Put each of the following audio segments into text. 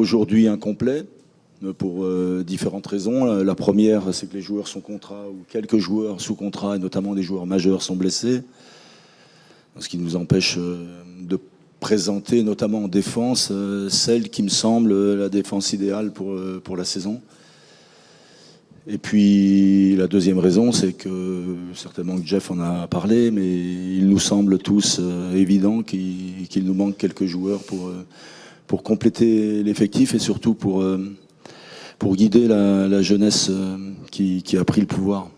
aujourd'hui incomplet pour différentes raisons. La première, c'est que les joueurs sous contrat ou quelques joueurs sous contrat, et notamment des joueurs majeurs, sont blessés, ce qui nous empêche de présenter, notamment en défense, celle qui me semble la défense idéale pour la saison. Et puis la deuxième raison, c'est que, certainement que Jeff en a parlé, mais il nous semble tous évident qu'il nous manque quelques joueurs pour compléter l'effectif et surtout pour guider la jeunesse qui a pris le pouvoir.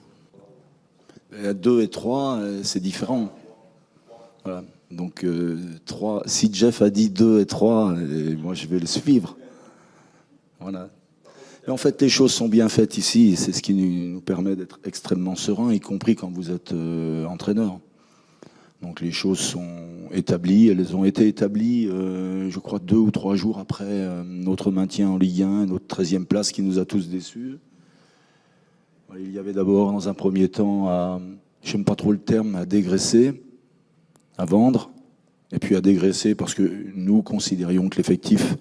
Et à 2 et 3, c'est différent. Voilà. Donc si Jeff a dit 2 et 3, moi je vais le suivre. Voilà. Et en fait, les choses sont bien faites ici, et c'est ce qui nous permet d'être extrêmement serein, y compris quand vous êtes entraîneur. Donc les choses sont établies, elles ont été établies, je crois, 2 ou 3 jours après notre maintien en Ligue 1, notre 13e place qui nous a tous déçus. Il y avait d'abord, dans un premier temps, je n'aime pas trop le terme, à dégraisser, à vendre, et puis à dégraisser parce que nous considérions que l'effectif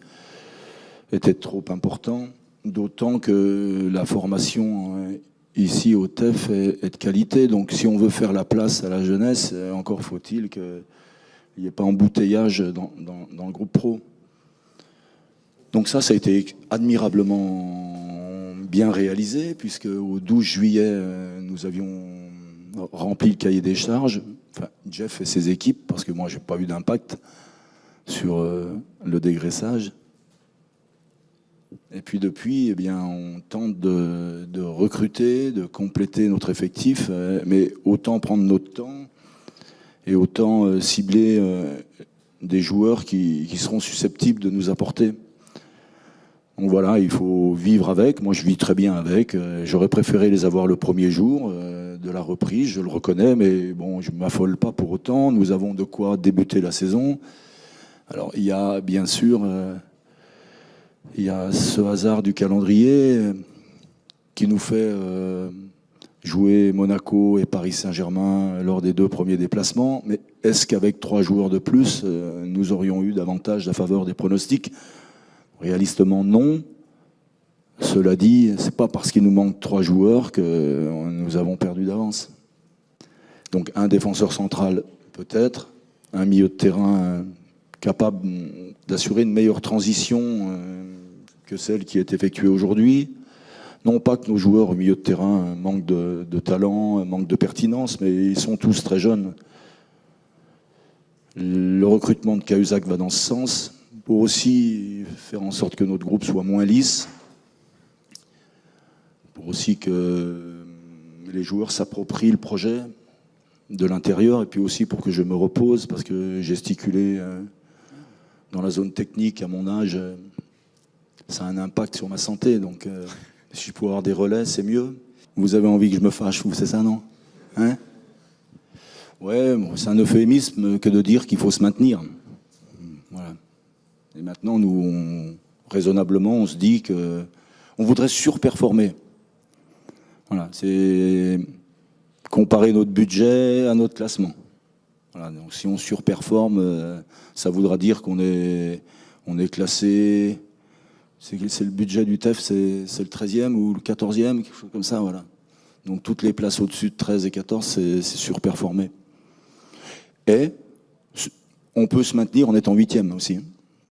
était trop important. D'autant que la formation ici au TEF est de qualité. Donc si on veut faire la place à la jeunesse, encore faut-il qu'il n'y ait pas embouteillage dans le groupe pro. Donc ça a été admirablement bien réalisé, puisque au 12 juillet, nous avions rempli le cahier des charges. Enfin, Jeff et ses équipes, parce que moi, je n'ai pas eu d'impact sur le dégraissage. Et puis depuis, eh bien, on tente de recruter, de compléter notre effectif, mais autant prendre notre temps et autant cibler des joueurs qui seront susceptibles de nous apporter. Donc voilà, il faut vivre avec. Moi, je vis très bien avec. J'aurais préféré les avoir le premier jour de la reprise, je le reconnais, mais bon, je ne m'affole pas pour autant. Nous avons de quoi débuter la saison. Alors, il y a bien sûr... il y a ce hasard du calendrier qui nous fait jouer Monaco et Paris Saint-Germain lors des 2 premiers déplacements. Mais est-ce qu'avec 3 joueurs de plus, nous aurions eu davantage la faveur des pronostics? Réalistement, non. Cela dit, ce n'est pas parce qu'il nous manque 3 joueurs que nous avons perdu d'avance. Donc un défenseur central, peut-être, un milieu de terrain capable d'assurer une meilleure transition que celle qui est effectuée aujourd'hui. Non pas que nos joueurs au milieu de terrain manquent de talent, manquent de pertinence, mais ils sont tous très jeunes. Le recrutement de Cahuzac va dans ce sens, pour aussi faire en sorte que notre groupe soit moins lisse, pour aussi que les joueurs s'approprient le projet de l'intérieur, et puis aussi pour que je me repose, parce que gesticuler dans la zone technique à mon âge, ça a un impact sur ma santé. Donc si je peux avoir des relais, c'est mieux. Vous avez envie que je me fâche, vous, c'est ça, non? Hein? Ouais, bon, c'est un euphémisme que de dire qu'il faut se maintenir. Voilà. Et maintenant, nous, raisonnablement, on se dit qu'on voudrait surperformer. Voilà, c'est comparer notre budget à notre classement. Voilà, donc si on surperforme, ça voudra dire qu'on est classé, c'est le budget du TEF, c'est le 13e ou le 14e, quelque chose comme ça, voilà. Donc toutes les places au-dessus de 13 et 14, c'est surperformé. Et on peut se maintenir en étant 8e aussi.